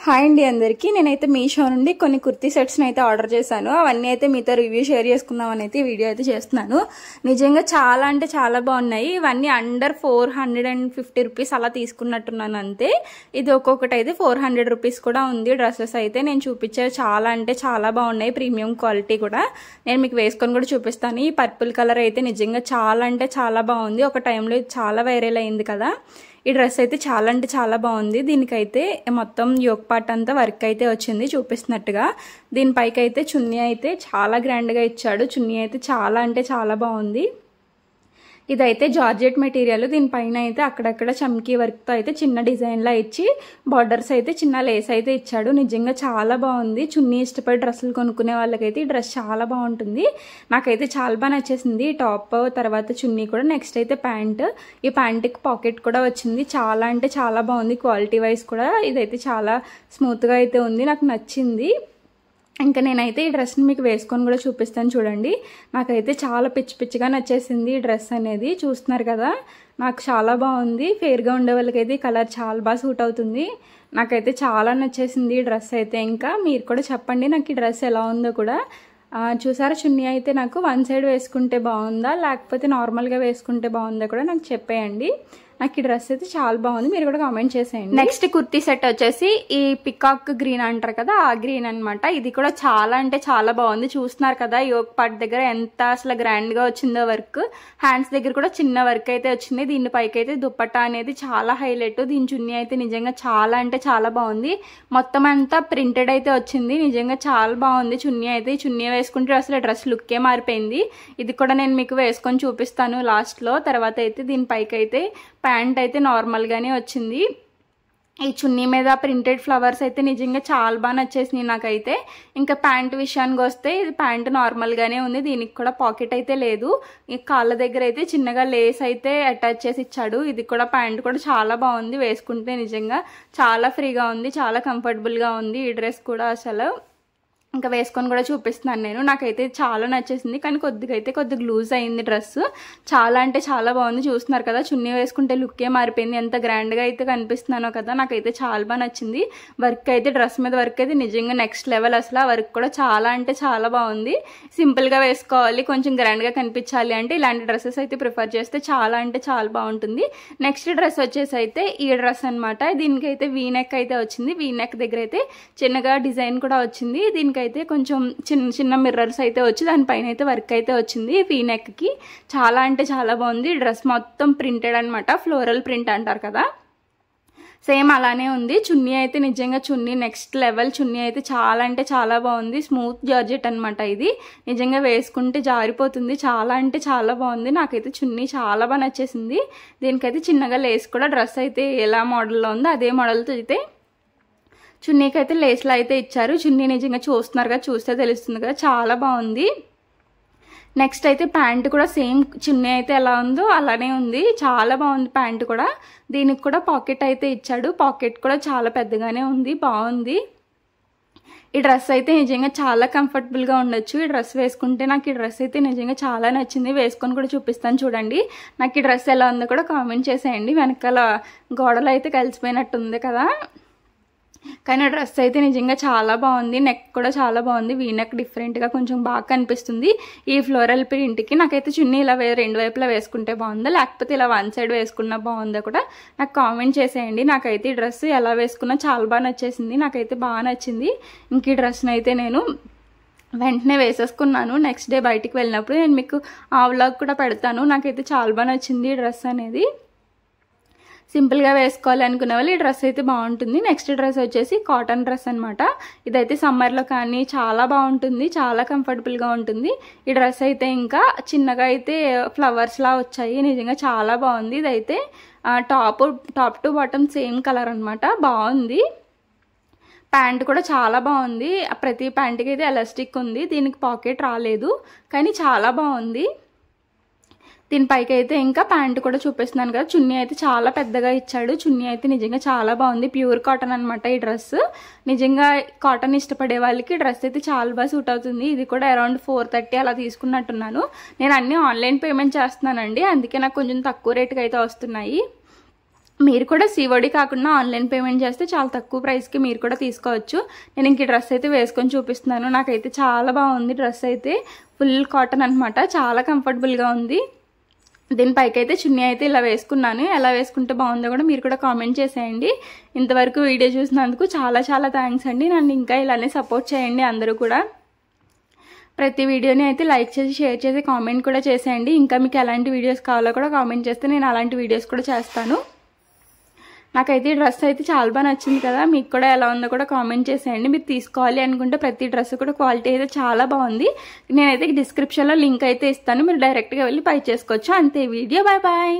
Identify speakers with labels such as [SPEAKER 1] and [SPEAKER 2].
[SPEAKER 1] Hi అండి అందరికీ. నేనైతే మీషో నుండి కొన్ని కుర్తీ సెట్స్ని అయితే ఆర్డర్ చేశాను. అవన్నీ అయితే మీతో రివ్యూ షేర్ చేసుకుందామని అయితే వీడియో అయితే చేస్తున్నాను. నిజంగా చాలా అంటే చాలా బాగున్నాయి. ఇవన్నీ అండర్ 450 రూపీస్ అలా తీసుకున్నట్టున్నాను అంతే. ఇది ఒక్కొక్కటి అయితే 400 రూపీస్ కూడా ఉంది. డ్రెస్సెస్ అయితే నేను చూపించే చాలా అంటే చాలా బాగున్నాయి. ప్రీమియం క్వాలిటీ కూడా. నేను మీకు వేసుకొని కూడా చూపిస్తాను. ఈ పర్పుల్ కలర్ అయితే నిజంగా చాలా అంటే చాలా బాగుంది. ఒక టైంలో ఇది చాలా వైరల్ అయింది కదా. ఈ డ్రెస్ అయితే చాలా అంటే చాలా బాగుంది. దీనికైతే మొత్తం యోక్ పార్ట్ అంతా వర్క్ అయితే వచ్చింది చూపిస్తున్నట్టుగా. దీనిపైకి అయితే చున్నీ అయితే చాలా గ్రాండ్గా ఇచ్చాడు. చున్నీ అయితే చాలా అంటే చాలా బాగుంది. ఇదైతే జార్జెట్ మెటీరియల్. దీనిపైన అయితే అక్కడక్కడ చమ్కీ వర్క్తో అయితే చిన్న డిజైన్లా ఇచ్చి బార్డర్స్ అయితే చిన్న లేస్ అయితే ఇచ్చాడు. నిజంగా చాలా బాగుంది. చున్నీ ఇష్టపడి డ్రెస్సులు కొనుక్కునే వాళ్ళకైతే ఈ డ్రెస్ చాలా బాగుంటుంది. నాకైతే చాలా బాగా నచ్చేసింది. టాప్ తర్వాత చున్నీ కూడా. నెక్స్ట్ అయితే ప్యాంట్. ఈ ప్యాంట్కి పాకెట్ కూడా వచ్చింది. చాలా అంటే చాలా బాగుంది. క్వాలిటీ వైజ్ కూడా ఇదైతే చాలా స్మూత్గా అయితే ఉంది. నాకు నచ్చింది. ఇంకా నేనైతే ఈ డ్రెస్ని మీకు వేసుకొని కూడా చూపిస్తాను చూడండి. నాకైతే చాలా పిచ్చి పిచ్చిగా నచ్చేసింది ఈ డ్రెస్ అనేది. చూస్తున్నారు కదా, నాకు చాలా బాగుంది. ఫేర్గా ఉండే వాళ్ళకైతే ఈ కలర్ చాలా బాగా సూట్ అవుతుంది. నాకైతే చాలా నచ్చేసింది ఈ డ్రెస్ అయితే. ఇంకా మీరు కూడా చెప్పండి నాకు ఈ డ్రెస్ ఎలా ఉందో కూడా. చూసారా, చున్నీ అయితే నాకు వన్ సైడ్ వేసుకుంటే బాగుందా లేకపోతే నార్మల్గా వేసుకుంటే బాగుందా కూడా నాకు చెప్పేయండి. నాకు ఈ డ్రెస్ అయితే చాలా బాగుంది. మీరు కూడా కామెంట్ చేసేయండి. నెక్స్ట్ కుర్తీ సెట్ వచ్చేసి ఈ పికాక్ గ్రీన్ అంటారు కదా, ఆ గ్రీన్ అనమాట. ఇది కూడా చాలా అంటే చాలా బాగుంది. చూస్తున్నారు కదా యోక్ పార్ట్ దగ్గర ఎంత అసలు గ్రాండ్ గా వచ్చిందో వర్క్. హ్యాండ్స్ దగ్గర కూడా చిన్న వర్క్ అయితే వచ్చింది. దీని పైకి అయితే దుపట్టా అనేది చాలా హైలైట్. దీని చున్నీ అయితే నిజంగా చాలా అంటే చాలా బాగుంది. మొత్తం అంతా ప్రింటెడ్ అయితే వచ్చింది. నిజంగా చాలా బాగుంది చున్నీ అయితే. ఈ చున్నీ వేసుకుంటే అసలు డ్రెస్ లుక్కే మారిపోయింది. ఇది కూడా నేను మీకు వేసుకొని చూపిస్తాను లాస్ట్ లో. తర్వాత అయితే దీనిపైకి అయితే ప్యాంట్ అయితే నార్మల్ గానే వచ్చింది. ఈ చున్నీ మీద ప్రింటెడ్ ఫ్లవర్స్ అయితే నిజంగా చాలా బాగా నచ్చేసినాయి నాకైతే. ఇంకా ప్యాంట్ విషయానికి వస్తే ఇది ప్యాంట్ నార్మల్ గానే ఉంది. దీనికి కూడా పాకెట్ అయితే లేదు. ఈ కాళ్ళ దగ్గర అయితే చిన్నగా లేస్ అయితే అటాచ్ చేసి ఇచ్చాడు. ఇది కూడా ప్యాంట్ కూడా చాలా బాగుంది. వేసుకుంటే నిజంగా చాలా ఫ్రీగా ఉంది. చాలా కంఫర్టబుల్ గా ఉంది ఈ డ్రెస్ కూడా. అసలు ఇంకా వేసుకొని కూడా చూపిస్తున్నాను నేను. నాకైతే చాలా నచ్చేసింది. కానీ కొద్దిగా లూజ్ అయింది డ్రెస్. చాలా అంటే చాలా బాగుంది. చూస్తున్నారు కదా, చున్నీ వేసుకుంటే లుక్కే మారిపోయింది. ఎంత గ్రాండ్గా అయితే కనిపిస్తున్నానో కదా. నాకైతే చాలా బాగా నచ్చింది. వర్క్ అయితే డ్రెస్ మీద వర్క్ అయితే నిజంగా నెక్స్ట్ లెవెల్. అసలు ఆ వర్క్ కూడా చాలా అంటే చాలా బాగుంది. సింపుల్గా వేసుకోవాలి, కొంచెం గ్రాండ్గా కనిపించాలి అంటే ఇలాంటి డ్రెస్సెస్ అయితే ప్రిఫర్ చేస్తే చాలా అంటే చాలా బాగుంటుంది. నెక్స్ట్ డ్రెస్ వచ్చేసి అయితే ఈ డ్రెస్ అనమాట. దీనికైతే వీ నెక్ అయితే వచ్చింది. వీ నెక్ దగ్గర అయితే చిన్నగా డిజైన్ కూడా వచ్చింది. దీనికి అయితే కొంచెం చిన్న చిన్న మిర్రర్స్ అయితే వచ్చి దానిపైన అయితే వర్క్ అయితే వచ్చింది వీ నెక్ కి. చాలా అంటే చాలా బాగుంది. డ్రెస్ మొత్తం ప్రింటెడ్ అనమాట. ఫ్లోరల్ ప్రింట్ అంటారు కదా, సేమ్ అలానే ఉంది. చున్నీ అయితే నిజంగా చున్నీ నెక్స్ట్ లెవెల్. చున్నీ అయితే చాలా అంటే చాలా బాగుంది. స్మూత్ జార్జెట్ అనమాట. ఇది నిజంగా వేసుకుంటే జారిపోతుంది. చాలా అంటే చాలా బాగుంది. నాకైతే చున్నీ చాలా బాగా నచ్చేసింది. దీనికైతే చిన్నగా లేస్ కూడా డ్రెస్ అయితే ఎలా మోడల్లో ఉందో అదే మోడల్తో అయితే చున్నీకి అయితే లేస్లో అయితే ఇచ్చారు. చున్నీ నిజంగా చూస్తున్నారు కదా, చూస్తే తెలుస్తుంది కదా, చాలా బాగుంది. నెక్స్ట్ అయితే ప్యాంట్ కూడా సేమ్ చున్నీ అయితే ఎలా ఉందో అలానే ఉంది. చాలా బాగుంది ప్యాంట్ కూడా. దీనికి కూడా పాకెట్ అయితే ఇచ్చాడు. పాకెట్ కూడా చాలా పెద్దగానే ఉంది. బాగుంది. ఈ డ్రెస్ అయితే నిజంగా చాలా కంఫర్టబుల్గా ఉండొచ్చు. ఈ డ్రెస్ వేసుకుంటే నాకు ఈ డ్రెస్ అయితే నిజంగా చాలా నచ్చింది. వేసుకొని కూడా చూపిస్తాను చూడండి. నాకు ఈ డ్రెస్ ఎలా ఉందో కూడా కామెంట్ చేసేయండి. వెనకాల గోడలు అయితే కలిసిపోయినట్టుంది కదా, కానీ డ్రెస్ అయితే నిజంగా చాలా బాగుంది. నెక్ కూడా చాలా బాగుంది. వీ నెక్ డిఫరెంట్గా కొంచెం బాగా కనిపిస్తుంది ఈ ఫ్లోరల్ ప్రింట్కి. నాకైతే చున్నీ ఇలా రెండు వైపులా వేసుకుంటే బాగుందా లేకపోతే ఇలా వన్ సైడ్ వేసుకున్నా బాగుందా కూడా నాకు కామెంట్ చేసేయండి. నాకైతే ఈ డ్రెస్ ఎలా వేసుకున్నా చాలా బాగా నచ్చేసింది. నాకైతే బాగా నచ్చింది. ఇంక ఈ డ్రెస్ని అయితే నేను వెంటనే వేసేసుకున్నాను. నెక్స్ట్ డే బయటికి వెళ్ళినప్పుడు నేను మీకు ఆ వ్లాగ్ కూడా పెడతాను. నాకైతే చాలా బాగా నచ్చింది ఈ డ్రెస్ అనేది. సింపుల్గా వేసుకోవాలి అనుకునే వాళ్ళు ఈ డ్రెస్ అయితే బాగుంటుంది. నెక్స్ట్ డ్రెస్ వచ్చేసి కాటన్ డ్రెస్ అనమాట. ఇదైతే సమ్మర్లో కానీ చాలా బాగుంటుంది. చాలా కంఫర్టబుల్గా ఉంటుంది ఈ డ్రెస్ అయితే. ఇంకా చిన్నగా అయితే ఫ్లవర్స్లా వచ్చాయి. నిజంగా చాలా బాగుంది. ఇదైతే top to bottom same colour అనమాట. బాగుంది. ప్యాంట్ కూడా చాలా బాగుంది. ప్రతి ప్యాంట్కి అయితే ఎలాస్టిక్ ఉంది. దీనికి పాకెట్ రాలేదు కానీ చాలా బాగుంది. దీనిపైకి అయితే ఇంకా ప్యాంట్ కూడా చూపిస్తున్నాను కదా. చున్నీ అయితే చాలా పెద్దగా ఇచ్చాడు. చున్నీ అయితే నిజంగా చాలా బాగుంది. ప్యూర్ కాటన్ అనమాట ఈ డ్రెస్. నిజంగా కాటన్ ఇష్టపడే వాళ్ళకి డ్రెస్ అయితే చాలా బాగా సూట్ అవుతుంది. ఇది కూడా అరౌండ్ 430 అలా తీసుకున్నట్టున్నాను. నేను అన్నీ ఆన్లైన్ పేమెంట్ చేస్తున్నానండి, అందుకే నాకు కొంచెం తక్కువ రేటుకి అయితే వస్తున్నాయి. మీరు కూడా COD కాకుండా ఆన్లైన్ పేమెంట్ చేస్తే చాలా తక్కువ ప్రైస్కి మీరు కూడా తీసుకోవచ్చు. నేను ఇంక డ్రెస్ అయితే వేసుకొని చూపిస్తున్నాను. నాకైతే చాలా బాగుంది డ్రెస్ అయితే. ఫుల్ కాటన్ అనమాట, చాలా కంఫర్టబుల్గా ఉంది. దీనిపైకి అయితే చున్నీ అయితే ఇలా వేసుకున్నాను. ఎలా వేసుకుంటే బాగుందో కూడా మీరు కూడా కామెంట్ చేసేయండి. ఇంతవరకు వీడియో చూసినందుకు చాలా చాలా థ్యాంక్స్ అండి. నన్ను ఇంకా ఇలానే సపోర్ట్ చేయండి అందరూ కూడా. ప్రతి వీడియోని అయితే లైక్ చేసి షేర్ చేసి కామెంట్ కూడా చేసేయండి. ఇంకా మీకు ఎలాంటి వీడియోస్ కావాలో కూడా కామెంట్ చేస్తే నేను అలాంటి వీడియోస్ కూడా చేస్తాను. నాకైతే ఈ డ్రెస్ అయితే చాలా బాగా నచ్చింది కదా. మీకు కూడా ఎలా ఉందో కూడా కామెంట్ చేసేయండి. మీరు తీసుకోవాలి అనుకుంటే ప్రతి డ్రెస్ కూడా క్వాలిటీ అయితే చాలా బాగుంది. నేనైతే డిస్క్రిప్షన్లో లింక్ అయితే ఇస్తాను, మీరు డైరెక్ట్గా వెళ్ళి బై చేసుకోవచ్చు. అంతే వీడియో. Bye bye.